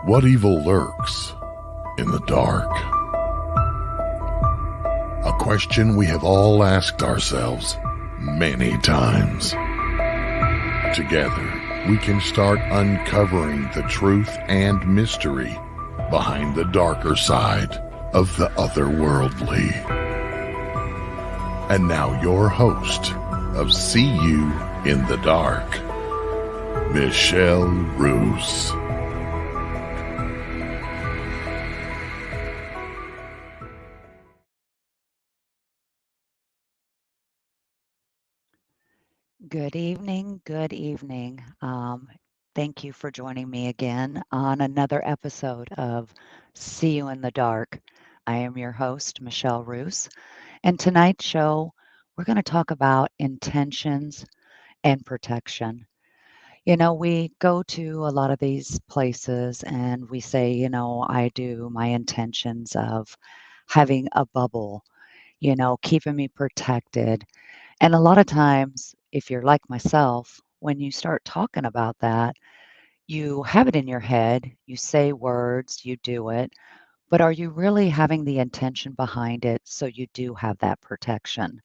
What evil lurks in the dark? A question we have all asked ourselves many times. Together, we can start uncovering the truth and mystery behind the darker side of the otherworldly. And now your host of See You in the Dark, Michelle Roos. Good evening. Good evening. Thank you for joining me again on another episode of See You in the Dark. I am your host, Michelle Roos, and tonight's show, we're going to talk about intentions and protection. We go to a lot of these places and we say, I do my intentions of having a bubble, keeping me protected. And a lot of times, if you're like myself, when you start talking about that, you have it in your head, you say words, you do it, but are you really having the intention behind it so you do have that protection?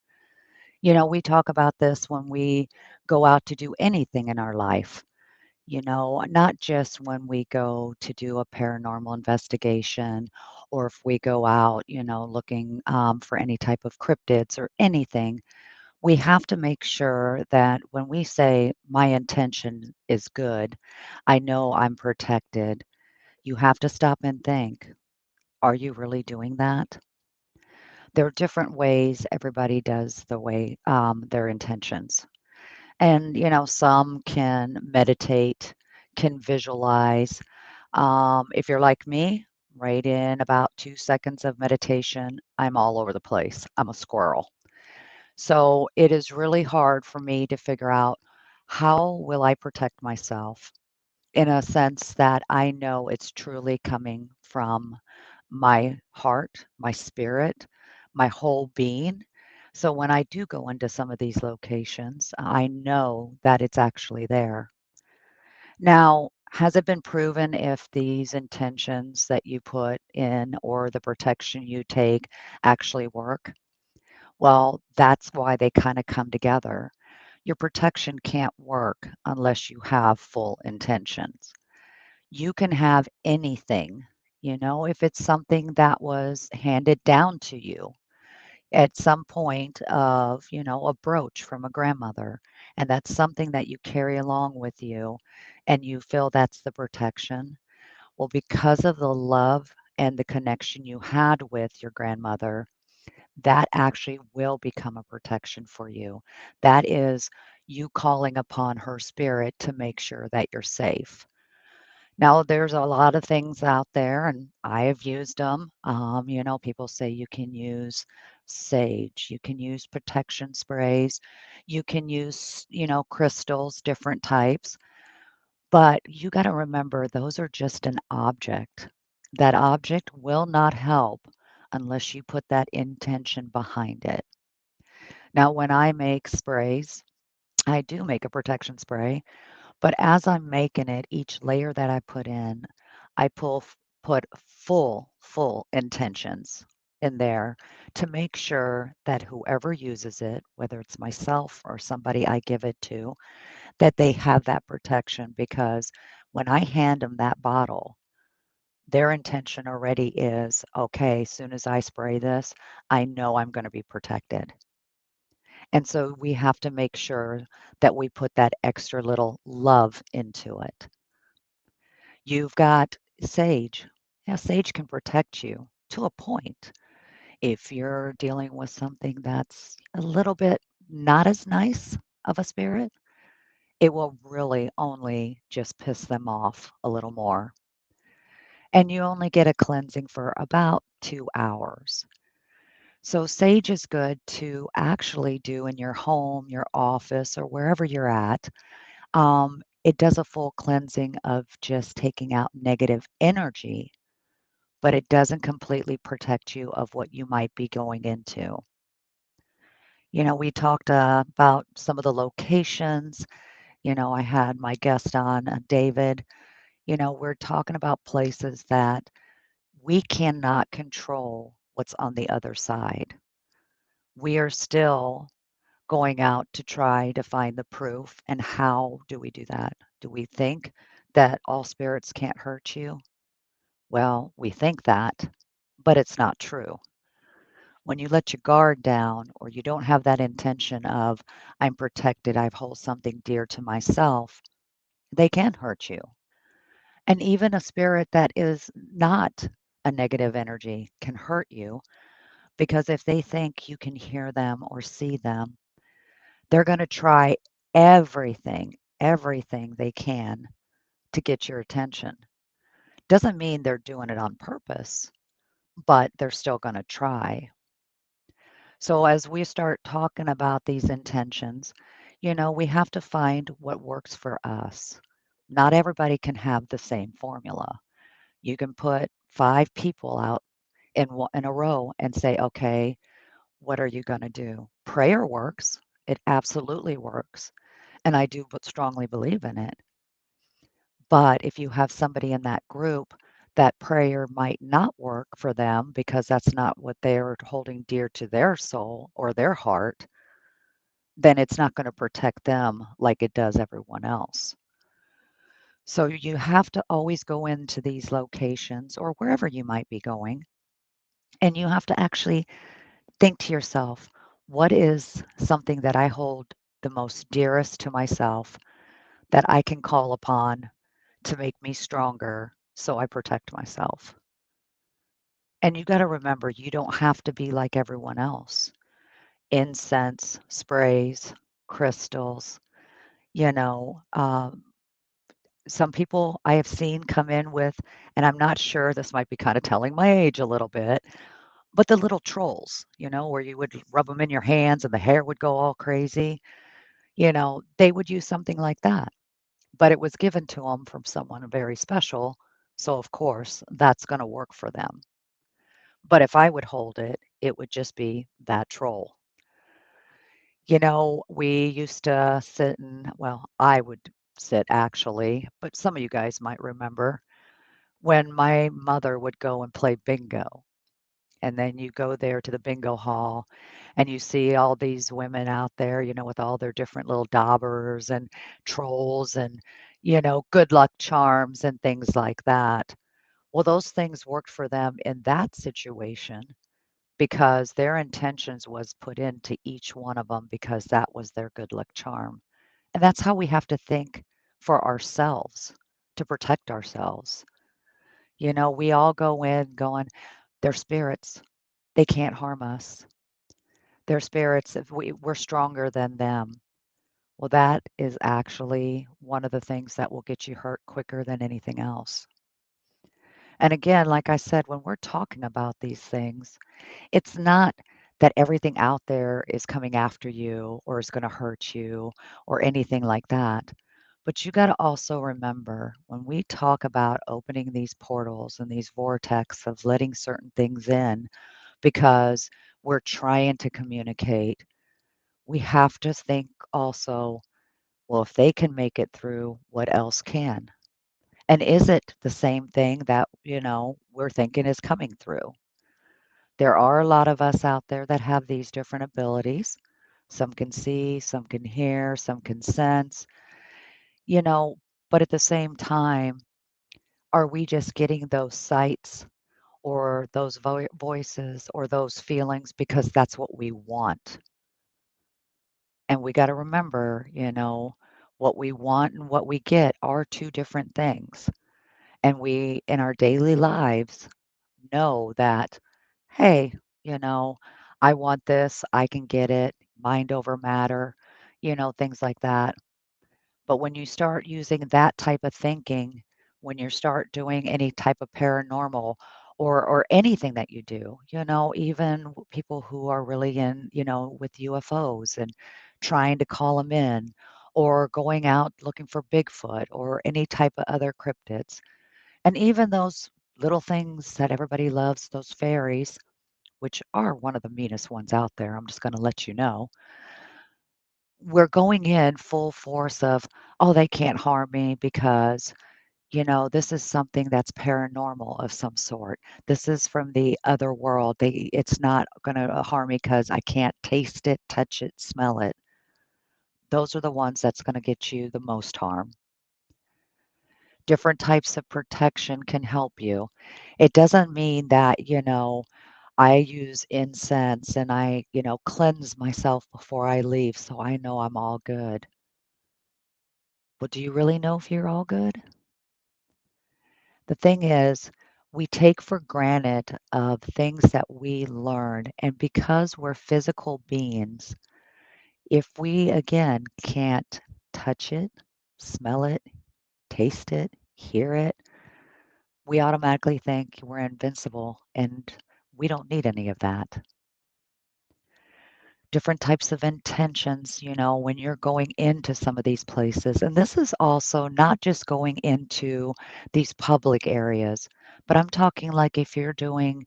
We talk about this when we go out to do anything in our life, not just when we go to do a paranormal investigation or if we go out, looking for any type of cryptids or anything. We have to make sure that when we say, my intention is good, I know I'm protected, you have to stop and think, are you really doing that? There are different ways everybody does the way their intentions. And, some can meditate, can visualize. If you're like me, right in about 2 seconds of meditation, I'm all over the place. I'm a squirrel. So it is really hard for me to figure out how will I protect myself in a sense that I know it's truly coming from my heart, my spirit, my whole being. So when I do go into some of these locations, I know that it's actually there. Now, has it been proven if these intentions that you put in or the protection you take actually work? Well, that's why they kind of come together. Your protection can't work unless you have full intentions. You can have anything, if it's something that was handed down to you at some point of, a brooch from a grandmother, and that's something that you carry along with you and you feel that's the protection. Well, because of the love and the connection you had with your grandmother, that actually will become a protection for you. That is you calling upon her spirit to make sure that you're safe. Now, there's a lot of things out there, and I have used them. People say you can use sage, you can use protection sprays, you can use, crystals, different types. But you got to remember, those are just an object. That object will not help unless you put that intention behind it. Now, when I make sprays, I do make a protection spray, but as I'm making it, each layer that I put in, I put full intentions in there to make sure that whoever uses it, whether it's myself or somebody I give it to, that they have that protection because when I hand them that bottle, their intention already is, okay, as soon as I spray this, I know I'm going to be protected. And so we have to make sure that we put that extra little love into it. You've got sage. Yeah, sage can protect you to a point. If you're dealing with something that's a little bit not as nice of a spirit, it will really only just piss them off a little more. And you only get a cleansing for about 2 hours. So, sage is good to actually do in your home, your office, or wherever you're at. It does a full cleansing of just taking out negative energy, but it doesn't completely protect you of what you might be going into. We talked about some of the locations. I had my guest on, David. We're talking about places that we cannot control what's on the other side. We are still going out to try to find the proof. And how do we do that? Do we think that all spirits can't hurt you? Well, we think that, but it's not true. When you let your guard down or you don't have that intention of, I'm protected, I hold something dear to myself, they can hurt you. And even a spirit that is not a negative energy can hurt you because if they think you can hear them or see them, they're going to try everything they can to get your attention. Doesn't mean they're doing it on purpose, but they're still going to try. So as we start talking about these intentions, we have to find what works for us. Not everybody can have the same formula. You can put 5 people out in a row and say, "Okay, what are you gonna do?" Prayer works. It absolutely works, and I do but strongly believe in it. But if you have somebody in that group that prayer might not work for them because that's not what they're holding dear to their soul or their heart, then it's not gonna protect them like it does everyone else. So you have to always go into these locations or wherever you might be going, and you have to actually think to yourself, what is something that I hold the most dearest to myself that I can call upon to make me stronger so I protect myself? And you got to remember, you don't have to be like everyone else. Incense, sprays, crystals, you know, um, some people I have seen come in with, and I'm not sure, this might be kind of telling my age a little bit, but the little trolls, where you would rub them in your hands and the hair would go all crazy. They would use something like that, but it was given to them from someone very special. So, of course, that's going to work for them. But if I would hold it, it would just be that troll. We used to sit and, well, I would sit actually, but some of you guys might remember when my mother would go and play bingo. And then you go there to the bingo hall and you see all these women out there, with all their different little daubers and trolls and, good luck charms and things like that. Well, those things worked for them in that situation because their intentions was put into each one of them because that was their good luck charm. And that's how we have to think for ourselves to protect ourselves. We all go in going, they're spirits. They can't harm us. They're spirits. If we're stronger than them. Well, that is actually one of the things that will get you hurt quicker than anything else. And again, like I said, when we're talking about these things, it's not that everything out there is coming after you or is going to hurt you or anything like that. But you got to also remember when we talk about opening these portals and these vortex of letting certain things in because we're trying to communicate, we have to think also, well, if they can make it through, what else can? And is it the same thing that, we're thinking is coming through? There are a lot of us out there that have these different abilities. Some can see, some can hear, some can sense, you know, but at the same time, are we just getting those sights or those voices or those feelings because that's what we want? And we got to remember, what we want and what we get are two different things. And we, in our daily lives, know that, hey, you know, I want this, I can get it, mind over matter, things like that. But when you start using that type of thinking, when you start doing any type of paranormal or anything that you do, even people who are really in, with UFOs and trying to call them in, or going out looking for Bigfoot or any type of other cryptids, and even those little things that everybody loves, those fairies, which are one of the meanest ones out there, I'm just going to let you know. We're going in full force of, oh, they can't harm me because, This is something that's paranormal of some sort. This is from the other world. It's not going to harm me because I can't taste it, touch it, smell it. Those are the ones that's going to get you the most harm. Different types of protection can help you. It doesn't mean that, I use incense and I, cleanse myself before I leave so I know I'm all good. Well, do you really know if you're all good? The thing is, we take for granted of things that we learn, and because we're physical beings, if we again can't touch it, smell it, taste it, hear it, we automatically think we're invincible and we don't need any of that. Different types of intentions, when you're going into some of these places. And this is also not just going into these public areas, but I'm talking like if you're doing,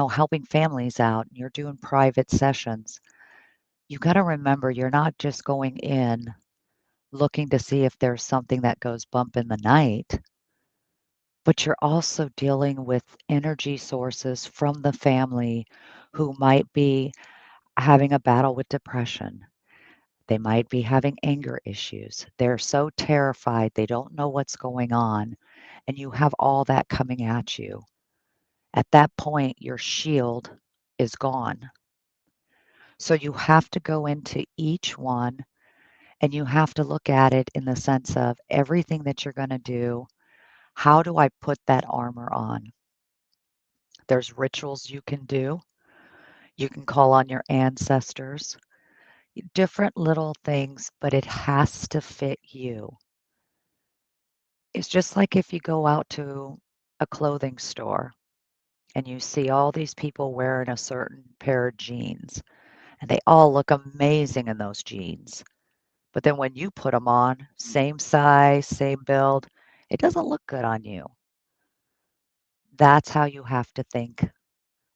helping families out and you're doing private sessions, you got to remember you're not just going in looking to see if there's something that goes bump in the night, but you're also dealing with energy sources from the family who might be having a battle with depression. They might be having anger issues. They're so terrified, they don't know what's going on, and you have all that coming at you. At that point, your shield is gone. So you have to go into each one and you have to look at it in the sense of everything that you're going to do. How do I put that armor on? There's rituals you can do. You can call on your ancestors, different little things, but it has to fit you. It's just like if you go out to a clothing store and you see all these people wearing a certain pair of jeans, and they all look amazing in those jeans. But then when you put them on, same size, same build, it doesn't look good on you. That's how you have to think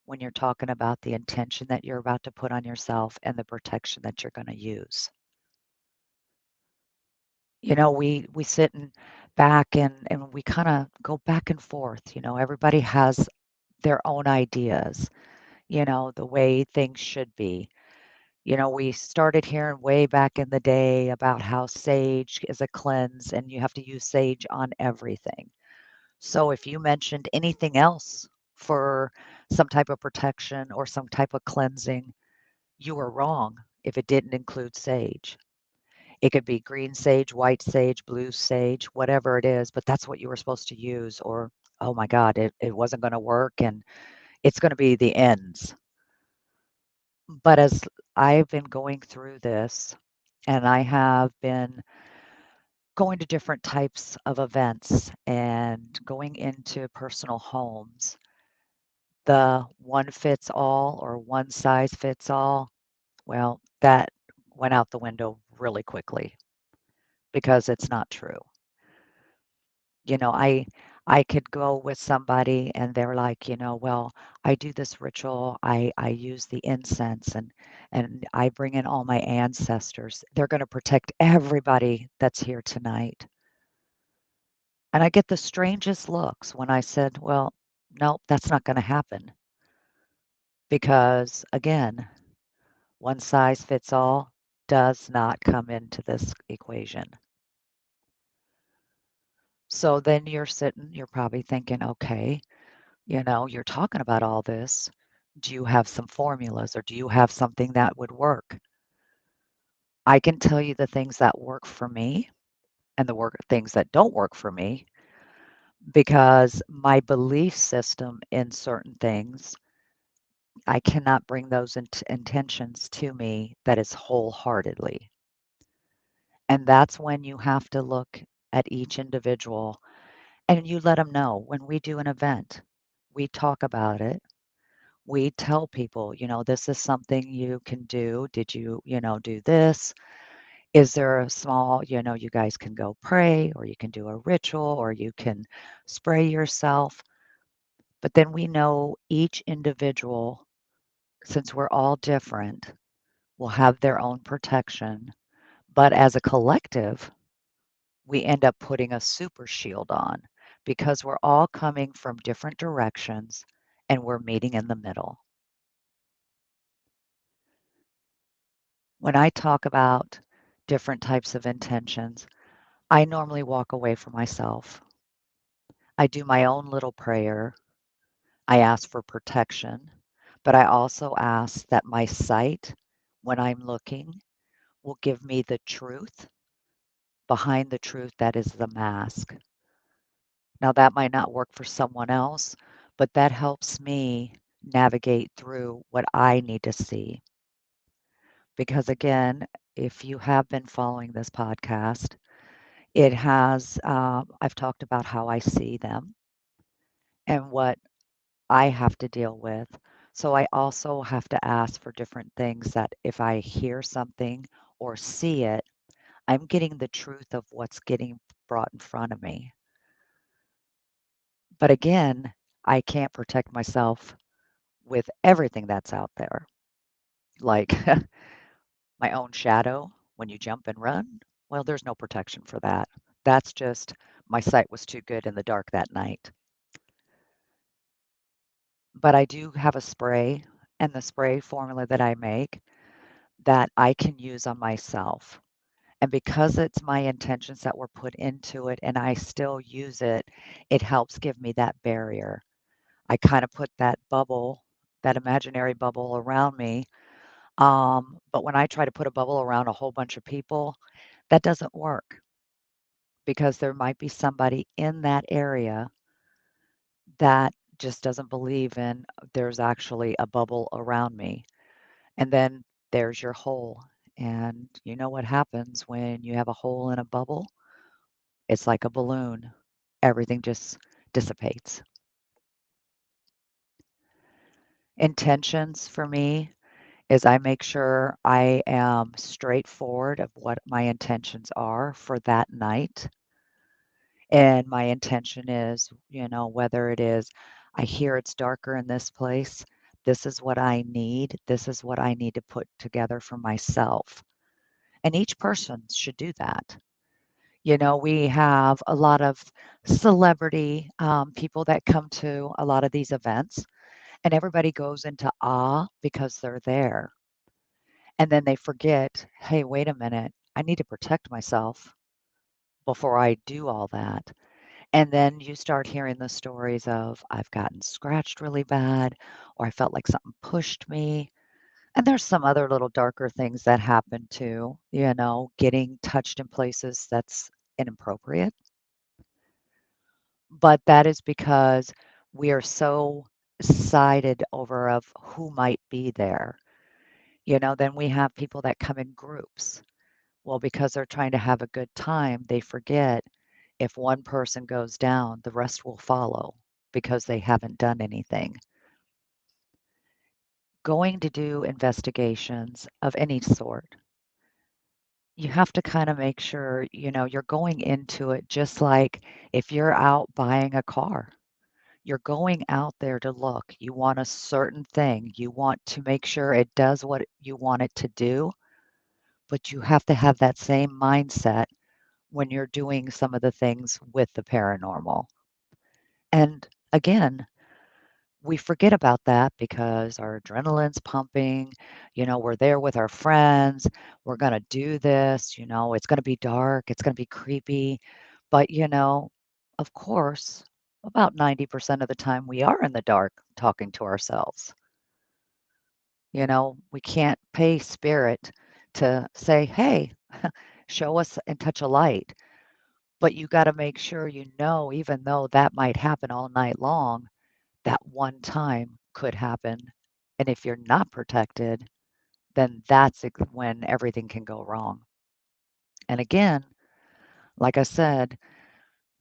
when you're talking about the intention that you're about to put on yourself and the protection that you're going to use. We sit and back and we kind of go back and forth. Everybody has their own ideas, the way things should be. We started hearing way back in the day about how sage is a cleanse and you have to use sage on everything. So if you mentioned anything else for some type of protection or some type of cleansing, you were wrong if it didn't include sage. It could be green sage, white sage, blue sage, whatever it is, but that's what you were supposed to use, or oh my God, it wasn't going to work and it's going to be the ends. But as I've been going through this and I have been going to different types of events and going into personal homes, the one fits all or one size fits all, well, that went out the window really quickly because it's not true. You know, I I could go with somebody and they're like, well, I do this ritual, I use the incense and I bring in all my ancestors. They're going to protect everybody that's here tonight. And I get the strangest looks when I said, well, nope, that's not going to happen because again, one size fits all does not come into this equation. So then you're probably thinking, okay, you're talking about all this. Do you have some formulas or do you have something that would work? I can tell you the things that work for me and the things that don't work for me because my belief system in certain things, I cannot bring those intentions to me that is wholeheartedly. And that's when you have to look at each individual and you let them know when we do an event, we talk about it. We tell people, this is something you can do. Did you, do this? Is there a small, you guys can go pray or you can do a ritual or you can spray yourself. But then we know each individual, since we're all different, will have their own protection. But as a collective, we end up putting a super shield on because we're all coming from different directions and we're meeting in the middle. When I talk about different types of intentions, I normally walk away from myself. I do my own little prayer. I ask for protection, but I also ask that my sight, when I'm looking, will give me the truth behind the truth that is the mask. Now, that might not work for someone else, but that helps me navigate through what I need to see. Because again, if you have been following this podcast, I've talked about how I see them and what I have to deal with. So I also have to ask for different things that if I hear something or see it, I'm getting the truth of what's getting brought in front of me. But again, I can't protect myself with everything that's out there. Like my own shadow when you jump and run, well, there's no protection for that. That's just my sight was too good in the dark that night. But I do have a spray and the spray formula that I make that I can use on myself. And because it's my intentions that were put into it and I still use it, it helps give me that barrier. I kind of put that bubble, that imaginary bubble around me. But when I try to put a bubble around a whole bunch of people, that doesn't work because there might be somebody in that area that just doesn't believe in there's actually a bubble around me. And then there's your hole. And you know what happens when you have a hole in a bubble? It's like a balloon. Everything just dissipates. Intentions for me is I make sure I am straightforward of what my intentions are for that night. And my intention is, whether it is, I hear it's darker in this place, this is what I need, this is what I need to put together for myself. And each person should do that. We have a lot of celebrity people that come to a lot of these events, and everybody goes into awe because they're there. And then they forget, hey, wait a minute, I need to protect myself before I do all that. And then you start hearing the stories of, I've gotten scratched really bad, or I felt like something pushed me. And there's some other little darker things that happen too, getting touched in places that's inappropriate. But that is because we are so sided over of who might be there. Then we have people that come in groups. Well, because they're trying to have a good time, they forget if one person goes down, the rest will follow because they haven't done anything. Going to do investigations of any sort, you have to kind of make sure, you're going into it just like if you're out buying a car. You're going out there to look. You want a certain thing. You want to make sure it does what you want it to do, but you have to have that same mindset when you're doing some of the things with the paranormal. And again, we forget about that because our adrenaline's pumping, we're there with our friends, we're going to do this, it's going to be dark, it's going to be creepy. But, of course, about 90% of the time we are in the dark talking to ourselves. We can't pay spirit to say, hey, show us and touch a light. But you got to make sure even though that might happen all night long, that one time could happen. And if you're not protected, then that's when everything can go wrong. And again, like I said,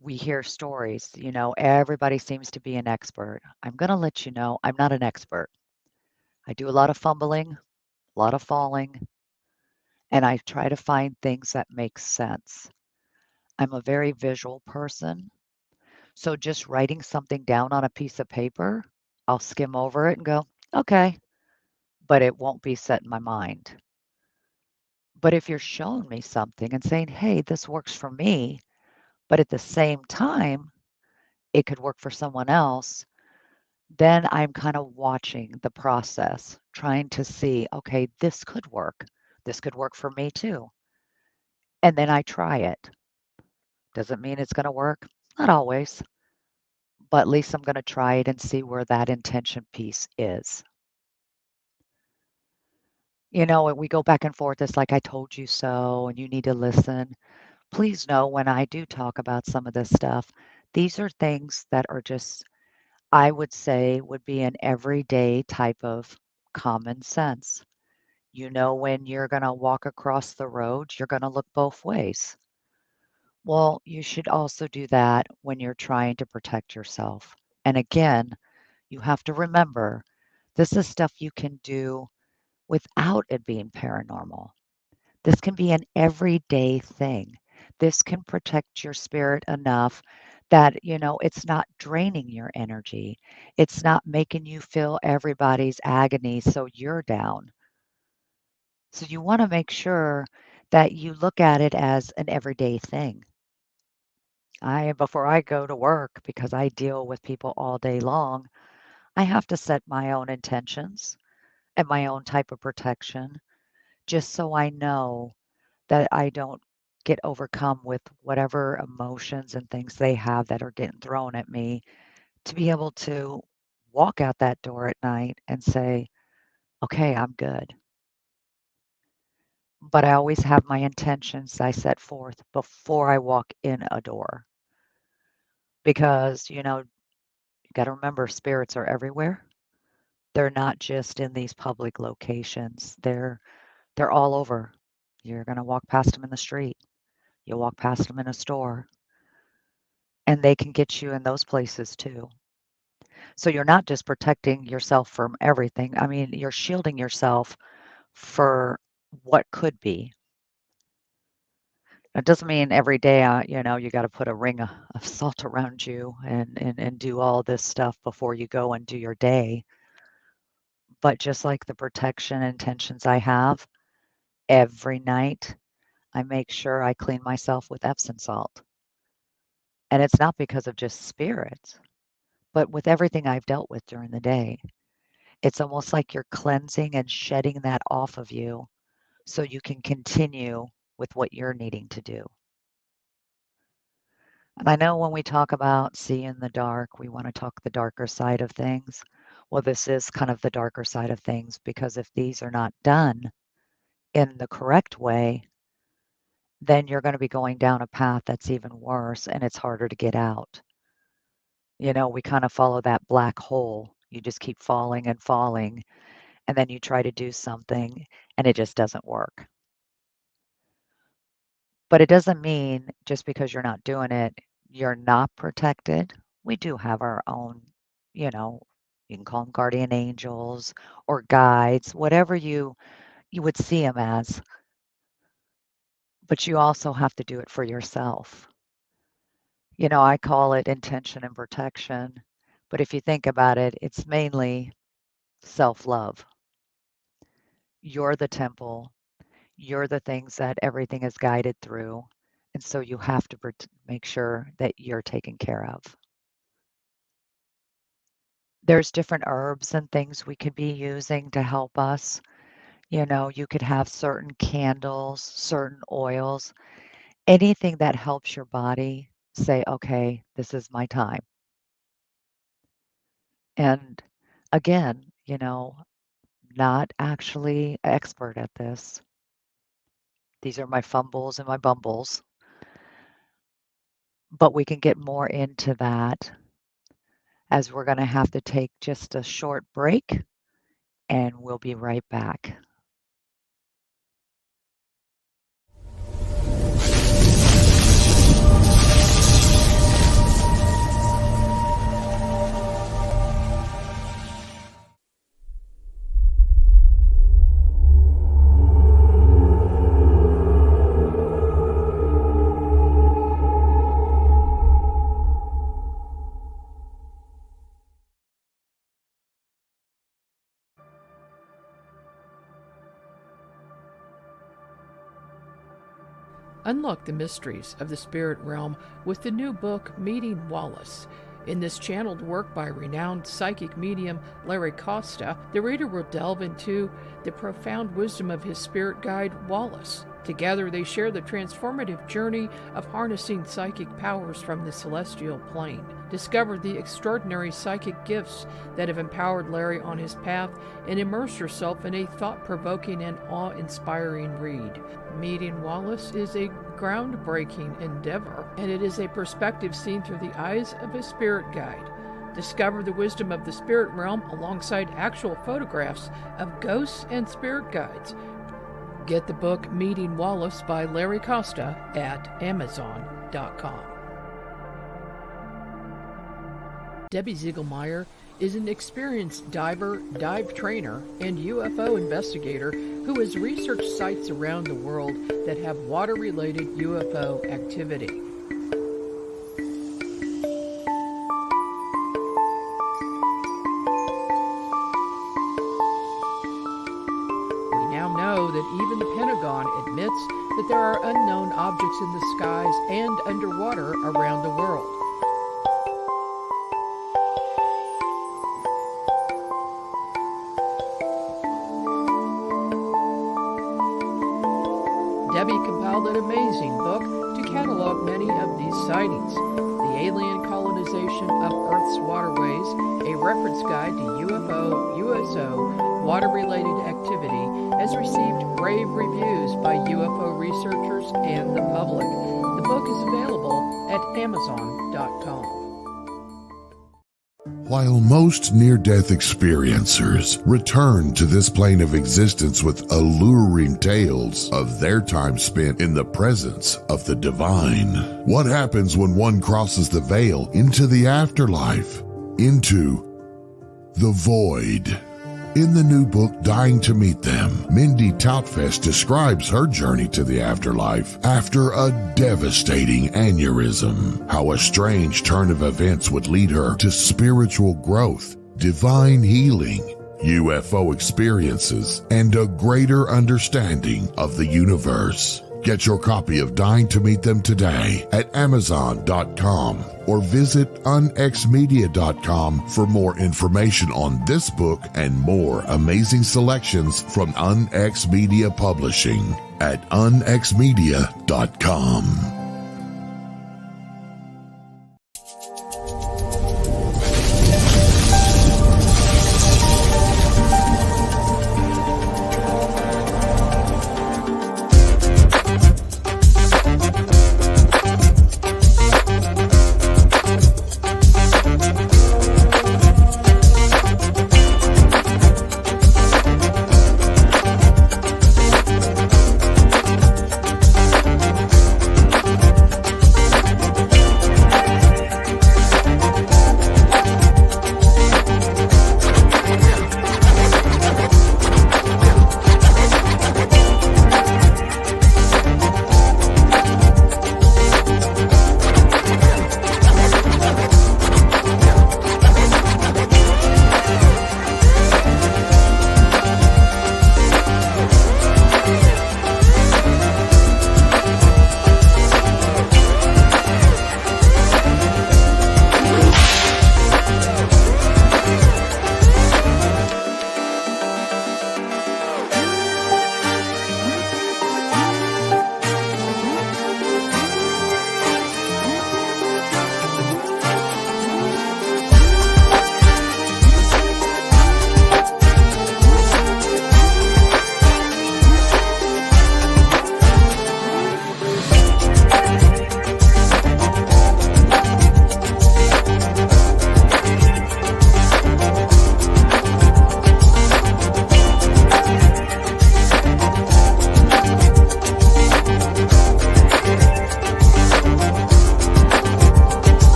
we hear stories, everybody seems to be an expert. I'm going to let you know I'm not an expert. I do a lot of fumbling, a lot of falling, and I try to find things that make sense. I'm a very visual person. So just writing something down on a piece of paper, I'll skim over it and go, okay, but it won't be set in my mind. But if you're showing me something and saying, hey, this works for me, But at the same time, it could work for someone else. Then I'm kind of watching the process, trying to see, okay, this could work. This could work for me too. And then I try it. Doesn't mean it's going to work. Not always, but at least I'm going to try it and see where that intention piece is. We go back and forth. It's like I told you so, and you need to listen. Please know when I do talk about some of this stuff, these are things that are just, I would say, would be an everyday type of common sense. When you're going to walk across the road, you're going to look both ways. Well, you should also do that when you're trying to protect yourself. And again, you have to remember this is stuff you can do without it being paranormal. This can be an everyday thing. This can protect your spirit enough that, it's not draining your energy. It's not making you feel everybody's agony so you're down. So you want to make sure that you look at it as an everyday thing. Before I go to work, because I deal with people all day long, I have to set my own intentions and my own type of protection just so I know that I don't get overcome with whatever emotions and things they have that are getting thrown at me, to be able to walk out that door at night and say, okay, I'm good. But I always have my intentions I set forth before I walk in a door because, you got to remember spirits are everywhere. They're not just in these public locations. They're all over. You're going to walk past them in the street. You'll walk past them in a store, and they can get you in those places too. So you're not just protecting yourself from everything. I mean, you're shielding yourself for what could be. It doesn't mean every day, you got to put a ring of salt around you and do all this stuff before you go and do your day. But just like the protection intentions I have, every night I make sure I clean myself with Epsom salt. And it's not because of just spirits, but with everything I've dealt with during the day. It's almost like you're cleansing and shedding that off of you so you can continue with what you're needing to do. And I know when we talk about seeing in the dark, we want to talk the darker side of things. Well, this is kind of the darker side of things because if these are not done in the correct way, then you're going to be going down a path that's even worse and it's harder to get out. We kind of follow that black hole. You just keep falling and falling, and then you try to do something and it just doesn't work. But it doesn't mean just because you're not doing it, you're not protected. We do have our own, you know, you can call them guardian angels or guides, whatever you would see them as, but you also have to do it for yourself. I call it intention and protection, but if you think about it, it's mainly self-love. You're the temple. You're the things that everything is guided through, and so you have to make sure that you're taken care of. There's different herbs and things we could be using to help us. You could have certain candles, certain oils, anything that helps your body say, okay, this is my time. And again, not actually expert at this. These are my fumbles and my bumbles, but we can get more into that as we're going to have to take just a short break and we'll be right back. Unlock the mysteries of the spirit realm with the new book, Meeting Wallace. In this channeled work by renowned psychic medium Larry Costa, the reader will delve into the profound wisdom of his spirit guide, Wallace. Together, they share the transformative journey of harnessing psychic powers from the celestial plane. Discover the extraordinary psychic gifts that have empowered Larry on his path, and immerse yourself in a thought-provoking and awe-inspiring read. Meeting Wallace is a groundbreaking endeavor, and it is a perspective seen through the eyes of a spirit guide. Discover the wisdom of the spirit realm alongside actual photographs of ghosts and spirit guides. Get the book Meeting Wallace by Larry Costa at Amazon.com. Debbie Ziegelmeyer is an experienced diver, dive trainer, and UFO investigator who has researched sites around the world that have water-related UFO activity. We now know that even the Pentagon admits that there are unknown objects in the skies and underwater around the world. Debbie compiled an amazing book to catalog many of these sightings. The Alien Colonization of Earth's Waterways, a reference guide to UFO, USO, water-related activity, has received rave reviews by UFO researchers and the public. The book is available at Amazon.com. While most near-death experiencers return to this plane of existence with alluring tales of their time spent in the presence of the divine, what happens when one crosses the veil into the afterlife, into the void? In the new book, Dying to Meet Them, Mindy Toutfest describes her journey to the afterlife after a devastating aneurysm, how a strange turn of events would lead her to spiritual growth, divine healing, UFO experiences, and a greater understanding of the universe. Get your copy of Dying to Meet Them today at Amazon.com or visit unxmedia.com for more information on this book and more amazing selections from UnX Media Publishing at unxmedia.com.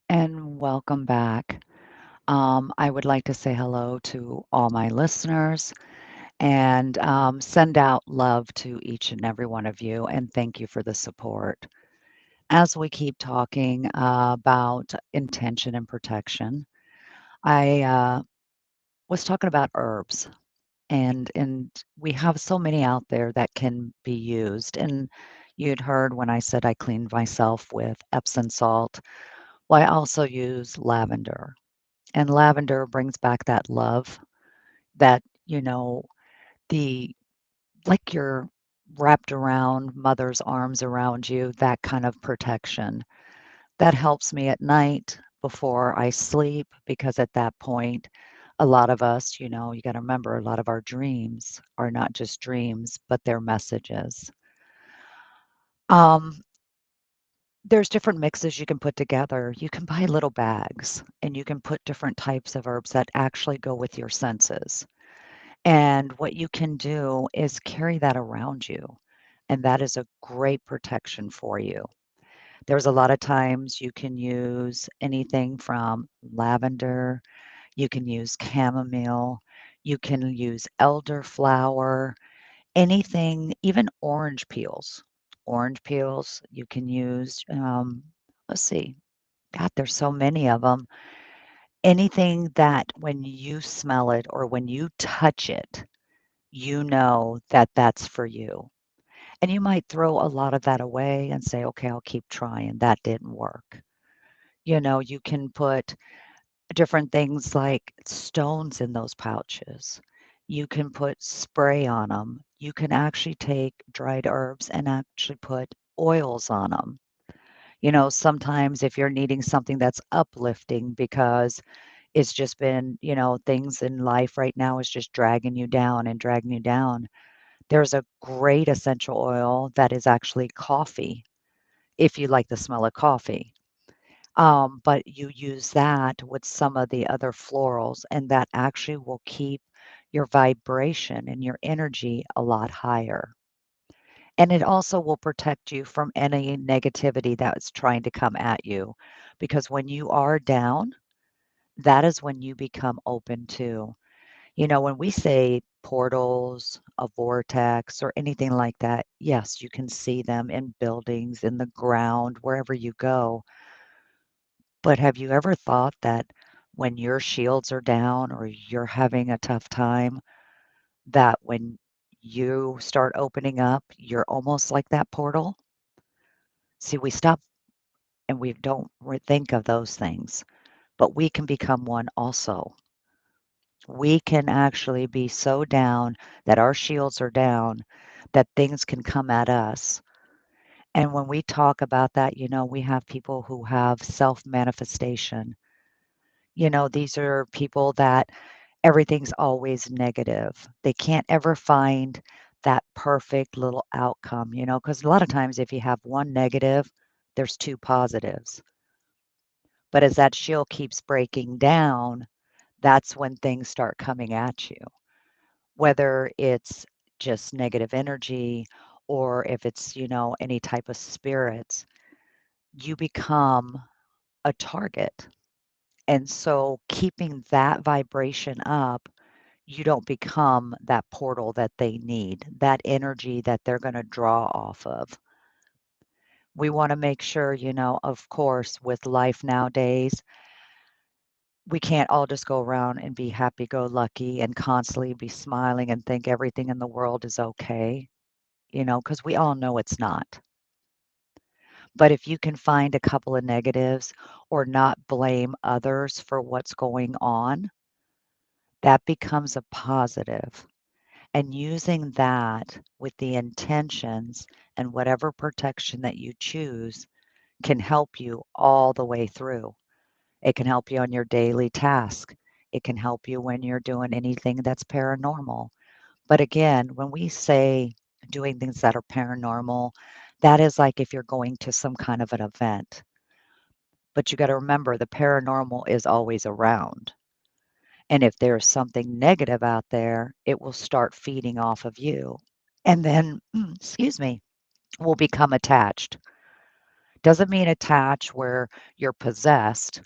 And welcome back. I would like to say hello to all my listeners and send out love to each and every one of you, and thank you for the support. As we keep talking about intention and protection, I was talking about herbs, and we have so many out there that can be used. And you'd heard when I said I cleaned myself with Epsom salt. Well, I also use lavender, and lavender brings back that love that the like you're wrapped around mother's arms around you, that kind of protection. That helps me at night before I sleep because at that point, a lot of us, you got to remember a lot of our dreams are not just dreams, but they're messages. Um, there's different mixes you can put together. You can buy little bags and you can put different types of herbs that actually go with your senses. And what you can do is carry that around you. And that is a great protection for you. There's a lot of times you can use anything from lavender, you can use chamomile, you can use elderflower, anything, even orange peels. Orange peels you can use. Let's see, God, there's so many of them. Anything that when you smell it or when you touch it, you know that that's for you. And you might throw a lot of that away and say, okay, I'll keep trying. That didn't work. You can put different things like stones in those pouches. You can put spray on them. You can actually take dried herbs and actually put oils on them. Sometimes if you're needing something that's uplifting because it's just been, things in life right now is just dragging you down and dragging you down. There's a great essential oil that is actually coffee, if you like the smell of coffee. But you use that with some of the other florals, and that actually will keep your vibration and your energy a lot higher. And it also will protect you from any negativity that's trying to come at you. Because when you are down, that is when you become open to. When we say portals, a vortex, or anything like that, yes, you can see them in buildings, in the ground, wherever you go. But have you ever thought that when your shields are down or you're having a tough time, that when you start opening up, you're almost like that portal? See, we stop and we don't think of those things, but we can become one also. We can actually be so down that our shields are down that things can come at us. And when we talk about that, we have people who have self manifestation. These are people that everything's always negative. They can't ever find that perfect little outcome, because a lot of times if you have one negative, there's two positives. But as that shield keeps breaking down, that's when things start coming at you, whether it's just negative energy or if it's, any type of spirits, you become a target. And so keeping that vibration up, you don't become that portal that they need, that energy that they're going to draw off of. We want to make sure, of course, with life nowadays, we can't all just go around and be happy go lucky and constantly be smiling and think everything in the world is okay, because we all know it's not. But if you can find a couple of negatives or not blame others for what's going on, that becomes a positive. And using that with the intentions and whatever protection that you choose can help you all the way through. It can help you on your daily task. It can help you when you're doing anything that's paranormal. But again, when we say doing things that are paranormal, that is like if you're going to some kind of an event. But you got to remember the paranormal is always around. And if there's something negative out there, it will start feeding off of you. And then, excuse me, will become attached. Doesn't mean attached where you're possessed,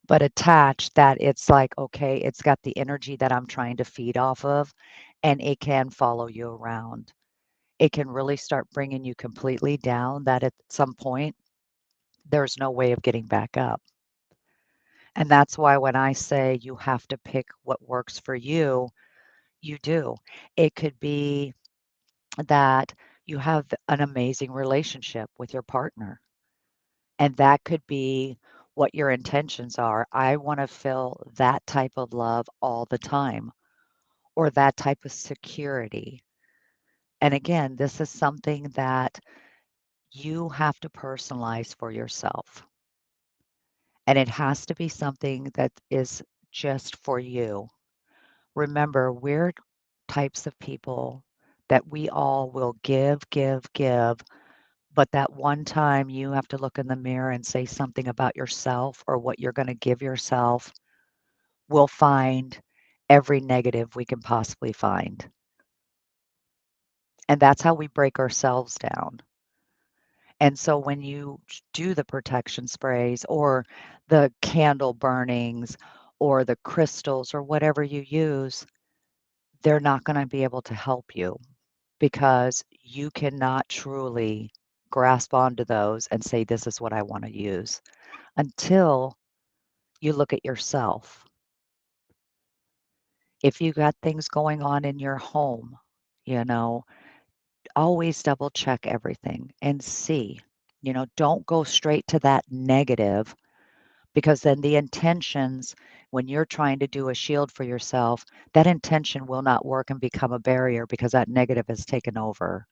but attached that it's like, okay, it's got the energy that I'm trying to feed off of, and it can follow you around. It can really start bringing you completely down that at some point, there's no way of getting back up. And that's why when I say you have to pick what works for you do. It could be that you have an amazing relationship with your partner, and that could be what your intentions are. I want to feel that type of love all the time or that type of security. And again, this is something that you have to personalize for yourself. And it has to be something that is just for you. Remember, we're types of people that we all will give, give, give. But that one time you have to look in the mirror and say something about yourself or what you're going to give yourself, we'll find every negative we can possibly find. And that's how we break ourselves down. And so when you do the protection sprays or the candle burnings or the crystals or whatever you use, they're not going to be able to help you because you cannot truly grasp onto those and say, this is what I want to use until you look at yourself. If you got things going on in your home, you know, always double check everything and see. Don't go straight to that negative because then the intentions, when you're trying to do a shield for yourself, that intention will not work and become a barrier because that negative has taken over.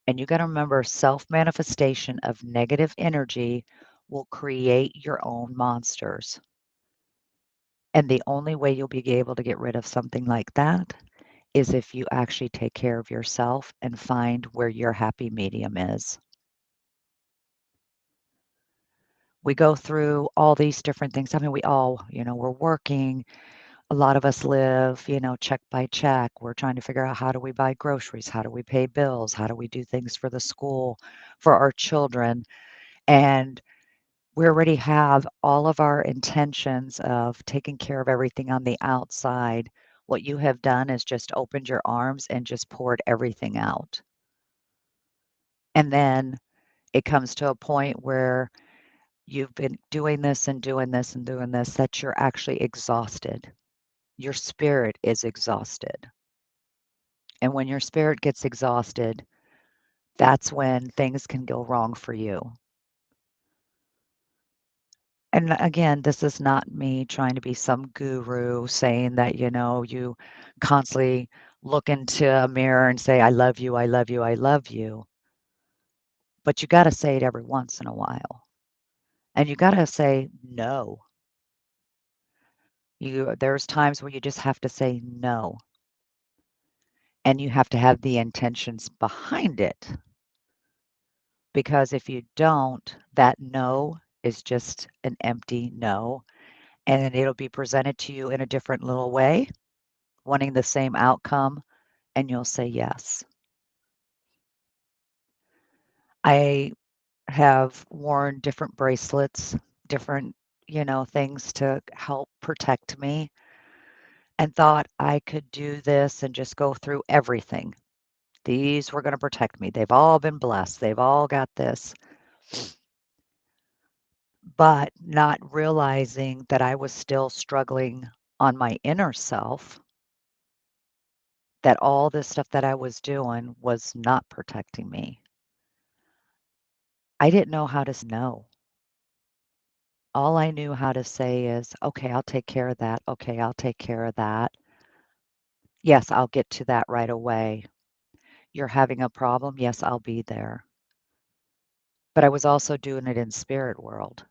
And you got to remember self manifestation of negative energy will create your own monsters. And the only way you'll be able to get rid of something like that is if you actually take care of yourself and find where your happy medium is. We go through all these different things. I mean, we all, we're working. A lot of us live, check by check. We're trying to figure out how do we buy groceries? How do we pay bills? How do we do things for the school, for our children? And we already have all of our intentions of taking care of everything on the outside. What you have done is just opened your arms and just poured everything out. And then it comes to a point where you've been doing this and doing this and doing this that you're actually exhausted. Your spirit is exhausted. And when your spirit gets exhausted, that's when things can go wrong for you. And again, this is not me trying to be some guru saying that, you constantly look into a mirror and say, I love you, I love you, I love you. But you got to say it every once in a while. And you got to say no. There's times where you just have to say no. And you have to have the intentions behind it. Because if you don't, that no is just an empty no. And it'll be presented to you in a different little way, wanting the same outcome, and you'll say yes. I have worn different bracelets, different, things to help protect me, and thought I could do this and just go through everything. These were going to protect me. They've all been blessed. They've all got this. But not realizing that I was still struggling on my inner self, that all this stuff that I was doing was not protecting me. I didn't know how to say no. All I knew how to say is, okay, I'll take care of that. Okay, I'll take care of that. Yes, I'll get to that right away. You're having a problem? Yes, I'll be there. But I was also doing it in spirit world.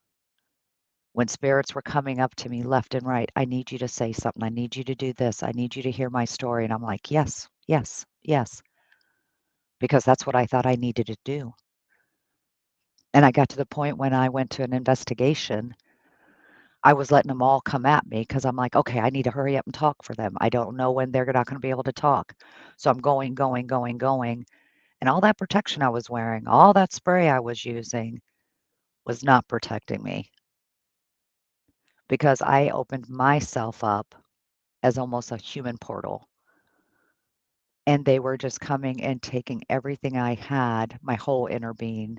When spirits were coming up to me left and right, I need you to say something. I need you to do this. I need you to hear my story. And I'm like, yes, yes, yes, because that's what I thought I needed to do. And I got to the point when I went to an investigation, I was letting them all come at me because I'm like, okay, I need to hurry up and talk for them. I don't know when they're not going to be able to talk. So I'm going, going, going, going. And all that protection I was wearing, all that spray I was using was not protecting me. because I opened myself up as almost a human portal. And they were just coming and taking everything I had, my whole inner being.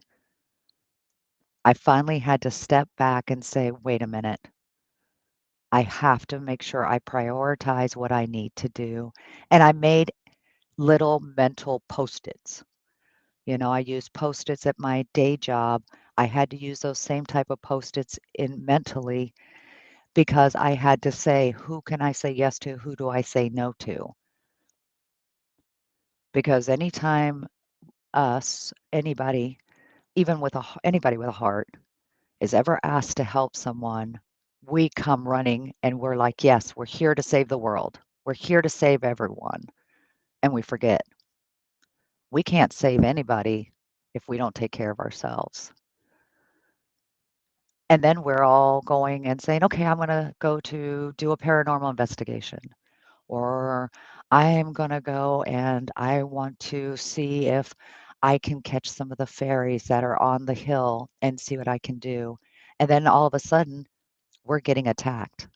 I finally had to step back and say, wait a minute. I have to make sure I prioritize what I need to do. And I made little mental post-its. I used post-its at my day job. I had to use those same type of post-its in mentally because I had to say, who can I say yes to? Who do I say no to? Because anytime anybody, even with anybody with a heart, is ever asked to help someone, we come running and we're like, yes, we're here to save the world. We're here to save everyone. And we forget we can't save anybody if we don't take care of ourselves. And then we're all going and saying, okay, I'm going to go to do a paranormal investigation, or I'm going to go and I want to see if I can catch some of the fairies that are on the hill and see what I can do. And then all of a sudden, we're getting attacked.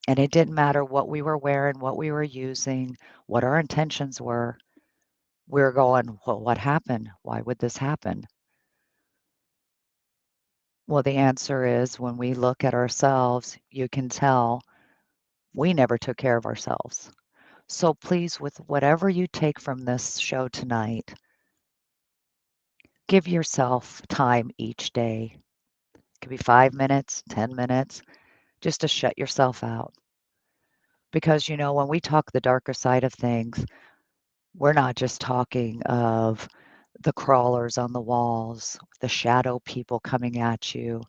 And it didn't matter what we were wearing, what we were using, what our intentions were. We're going, well, what happened? Why would this happen? Well, the answer is when we look at ourselves, you can tell we never took care of ourselves. So please, with whatever you take from this show tonight, give yourself time each day. It could be 5 minutes, 10 minutes, just to shut yourself out. Because, when we talk the darker side of things, we're not just talking of the crawlers on the walls, the shadow people coming at you,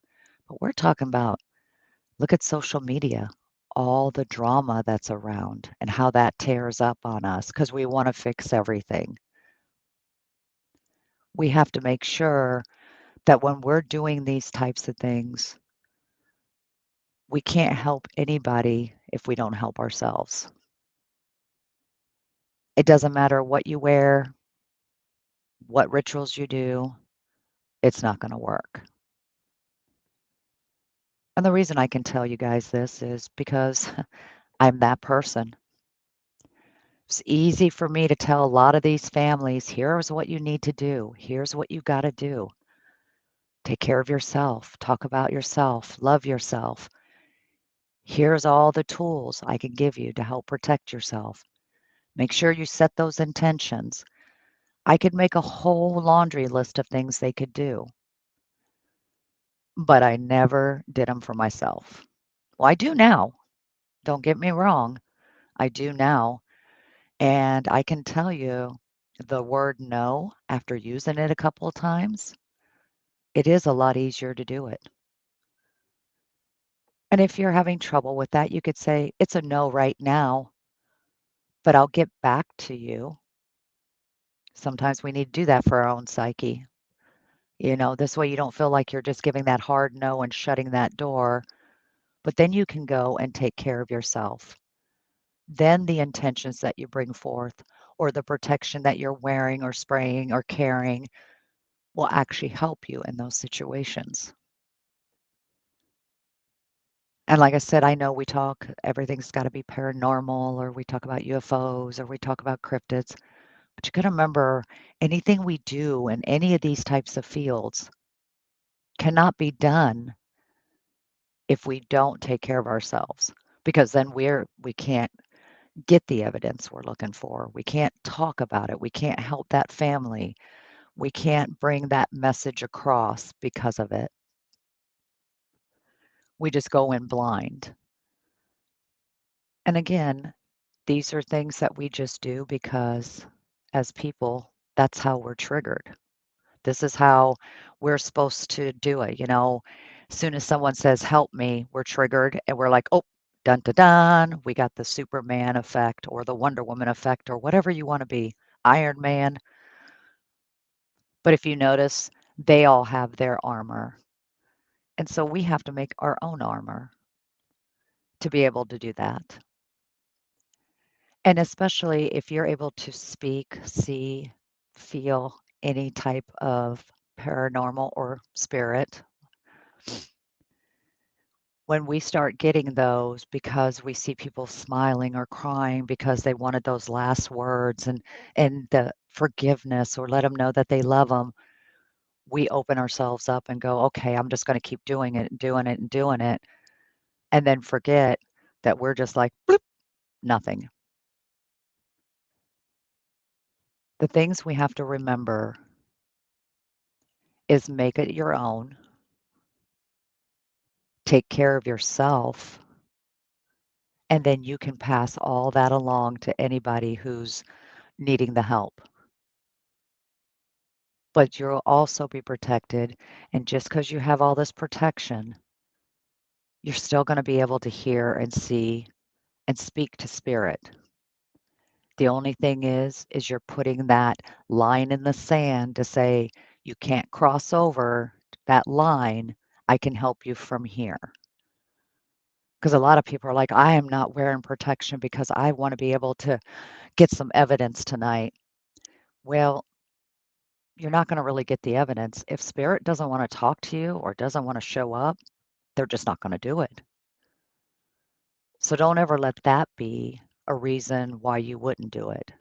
but we're talking about look at social media, all the drama that's around and how that tears up on us because we want to fix everything. We have to make sure that when we're doing these types of things, we can't help anybody if we don't help ourselves. It doesn't matter what you wear, what rituals you do, it's not going to work. And the reason I can tell you guys this is because I'm that person. It's easy for me to tell a lot of these families, here's what you need to do. Here's what you got to do. Take care of yourself. Talk about yourself. Love yourself. Here's all the tools I can give you to help protect yourself. Make sure you set those intentions. I could make a whole laundry list of things they could do, but I never did them for myself. Well, I do now. Don't get me wrong. I do now. And I can tell you the word no, after using it a couple of times, it is a lot easier to do it. And if you're having trouble with that, you could say, it's a no right now, but I'll get back to you. Sometimes we need to do that for our own psyche. This way you don't feel like you're just giving that hard no and shutting that door, but then you can go and take care of yourself. Then the intentions that you bring forth or the protection that you're wearing or spraying or carrying will actually help you in those situations. And like I said, I know we talk, everything's got to be paranormal, or we talk about UFOs, or we talk about cryptids, but you got to remember anything we do in any of these types of fields cannot be done if we don't take care of ourselves because then we can't get the evidence we're looking for. We can't talk about it. We can't help that family. We can't bring that message across because of it. We just go in blind. And again, these are things that we just do because as people, that's how we're triggered. This is how we're supposed to do it. As soon as someone says, help me, we're triggered and we're like, oh, dun dun dun. We got the Superman effect or the Wonder Woman effect or whatever you want to be, Iron Man. But if you notice, they all have their armor. And so we have to make our own armor to be able to do that. And especially if you're able to speak, see, feel any type of paranormal or spirit, When we start getting those because we see people smiling or crying because they wanted those last words and the forgiveness or let them know that they love them, we open ourselves up and go, "Okay, I'm just gonna keep doing it and doing it and doing it," and then forget that we're just like, "Bloop," nothing. The things we have to remember is make it your own, take care of yourself, and then you can pass all that along to anybody who's needing the help. But you'll also be protected, and just because you have all this protection, you're still gonna be able to hear and see and speak to spirit. The only thing is you're putting that line in the sand to say, "You can't cross over that line. I can help you from here." Because a lot of people are like, "I am not wearing protection because I wanna be able to get some evidence tonight." Well, you're not gonna really get the evidence. If spirit doesn't wanna talk to you or doesn't wanna show up, they're just not gonna do it. So don't ever let that be a reason why you wouldn't do it.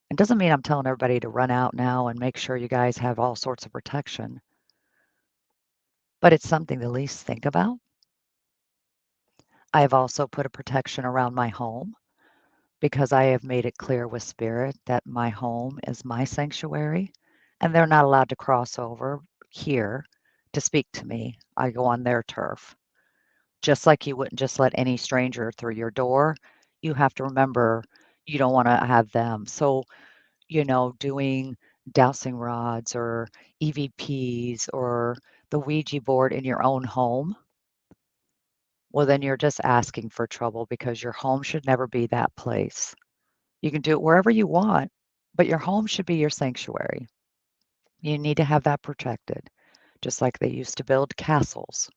It doesn't mean I'm telling everybody to run out now and make sure you guys have all sorts of protection, but it's something to at least think about. I have also put a protection around my home because I have made it clear with spirit that my home is my sanctuary and they're not allowed to cross over here to speak to me. I go on their turf. Just like you wouldn't just let any stranger through your door, you have to remember you don't want to have them. So, doing dowsing rods or EVPs or the Ouija board in your own home, well, then you're just asking for trouble because your home should never be that place. You can do it wherever you want, but your home should be your sanctuary. You need to have that protected, just like they used to build castles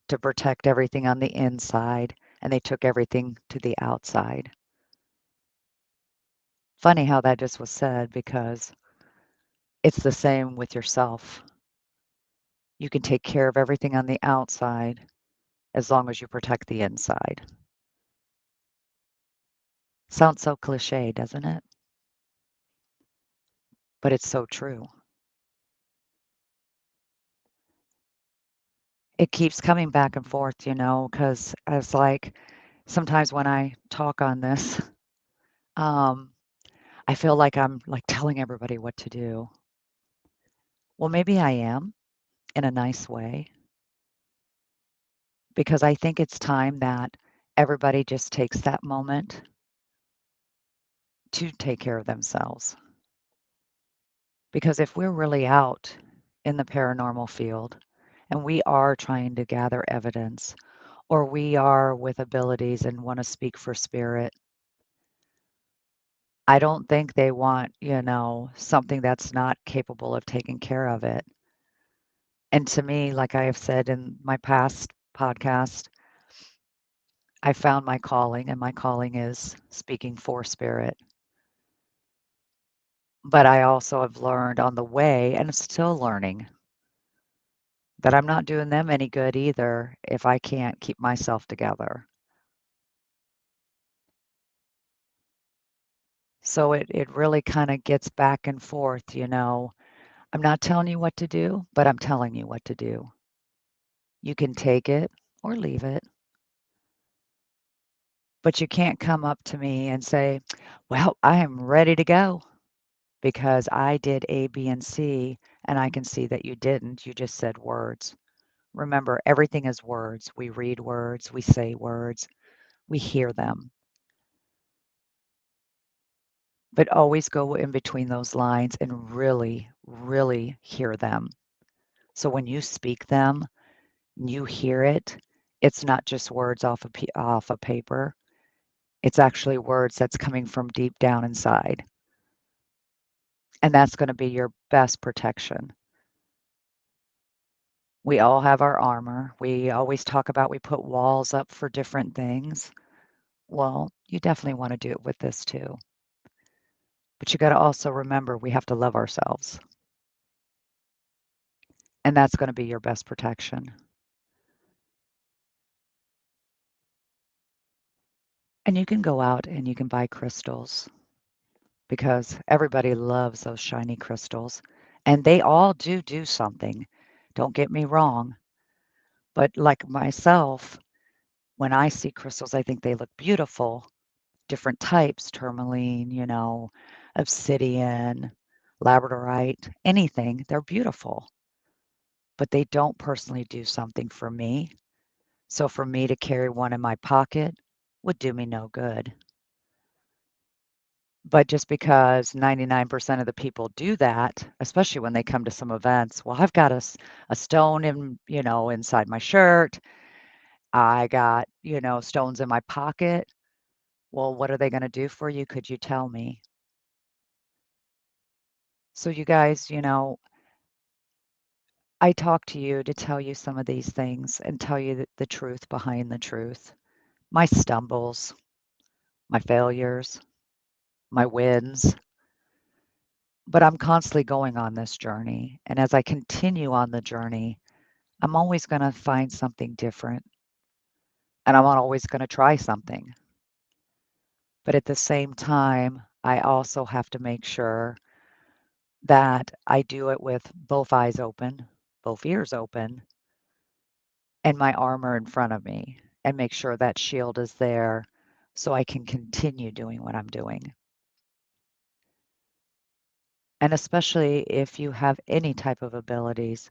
to protect everything on the inside, and they took everything to the outside. Funny how that just was said because it's the same with yourself. You can take care of everything on the outside as long as you protect the inside. Sounds so cliche, doesn't it? But it's so true. It keeps coming back and forth, because as like sometimes when I talk on this, um, I feel like I'm like telling everybody what to do. Well, maybe I am in a nice way because I think it's time that everybody just takes that moment to take care of themselves. Because if we're really out in the paranormal field and we are trying to gather evidence, or we are with abilities and want to speak for spirit, I don't think they want, something that's not capable of taking care of it. And to me, like I have said in my past podcast, I found my calling, and my calling is speaking for spirit. But I also have learned on the way, and I'm still learning, that I'm not doing them any good either if I can't keep myself together. So it really kind of gets back and forth. I'm not telling you what to do, but I'm telling you what to do. You can take it or leave it, but you can't come up to me and say, "Well, I am ready to go because I did A, B, and C, and I can see that you didn't. You just said words." Remember, everything is words. We read words, we say words, we hear them, but always go in between those lines and really, really hear them. So when you speak them, you hear it. It's not just words off a paper. It's actually words that's coming from deep down inside. And that's going to be your best protection. We all have our armor. We always talk about we put walls up for different things. Well, you definitely want to do it with this too. But you got to also remember we have to love ourselves. And that's going to be your best protection. And you can go out and you can buy crystals because everybody loves those shiny crystals. And they all do something. Don't get me wrong. But like myself, when I see crystals, I think they look beautiful. Different types, tourmaline, obsidian, labradorite, anything. They're beautiful, but they don't personally do something for me. So for me to carry one in my pocket would do me no good. But just because 99% of the people do that, especially when they come to some events, well, I've got a stone inside my shirt. I got, stones in my pocket. Well, what are they going to do for you? Could you tell me? So you guys, I talk to you to tell you some of these things and tell you the truth behind the truth. My stumbles, my failures, my wins. But I'm constantly going on this journey. And as I continue on the journey, I'm always going to find something different. And I'm always going to try something. But at the same time, I also have to make sure that I do it with both eyes open, both ears open, and my armor in front of me, and make sure that shield is there so I can continue doing what I'm doing. And especially if you have any type of abilities,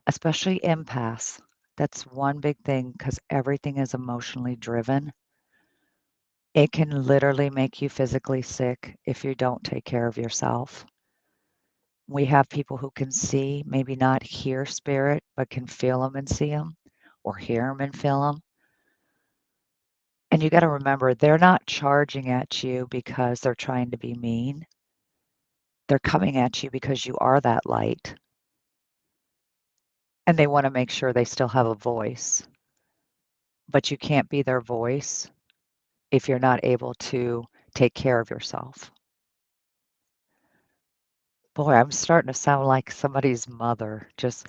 especially empaths. That's one big thing because everything is emotionally driven. It can literally make you physically sick if you don't take care of yourself. We have people who can see, maybe not hear spirit, but can feel them and see them, or hear them and feel them. And you got to remember, they're not charging at you because they're trying to be mean. They're coming at you because you are that light. And they want to make sure they still have a voice. But you can't be their voice if you're not able to take care of yourself. Boy, I'm starting to sound like somebody's mother. Just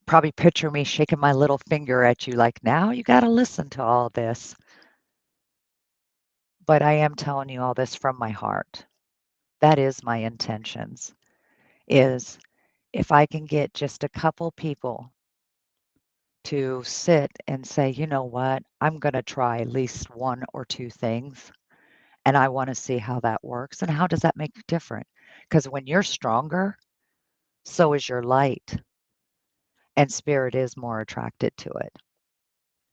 probably picture me shaking my little finger at you like, now you got to listen to all this. But I am telling you all this from my heart. That is my intentions, is if I can get just a couple people to sit and say, you know what, I'm going to try at least one or two things, and I want to see how that works and how does that make you different? Because when you're stronger, so is your light, and spirit is more attracted to it.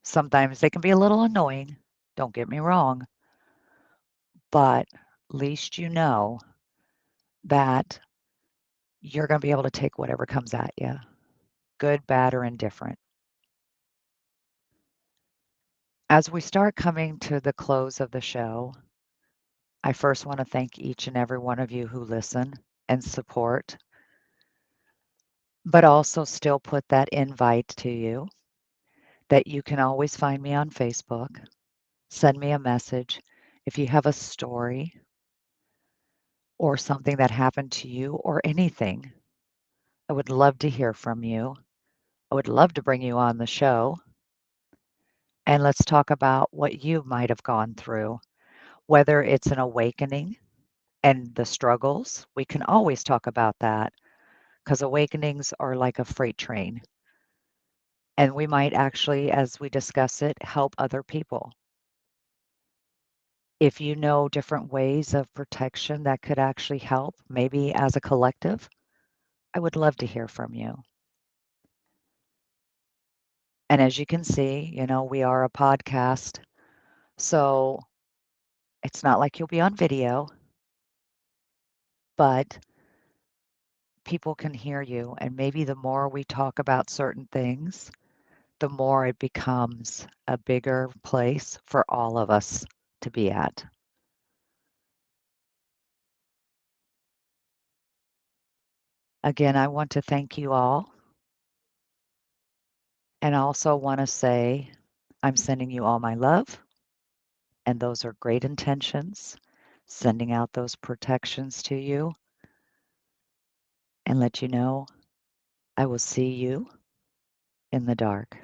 Sometimes they can be a little annoying, don't get me wrong, but at least you know that you're going to be able to take whatever comes at you, good, bad, or indifferent. As we start coming to the close of the show, I first want to thank each and every one of you who listen and support, but also still put that invite to you that you can always find me on Facebook. Send me a message. If you have a story or something that happened to you or anything, I would love to hear from you. I would love to bring you on the show and let's talk about what you might have gone through, whether it's an awakening and the struggles. We can always talk about that because awakenings are like a freight train. And we might actually, as we discuss it, help other people. If you know different ways of protection that could actually help, maybe as a collective, I would love to hear from you. And as you can see, we are a podcast, so it's not like you'll be on video, but people can hear you. And maybe the more we talk about certain things, the more it becomes a bigger place for all of us to be at. Again, I want to thank you all. And I also want to say I'm sending you all my love, and those are great intentions, sending out those protections to you, and let you know I will see you in the dark.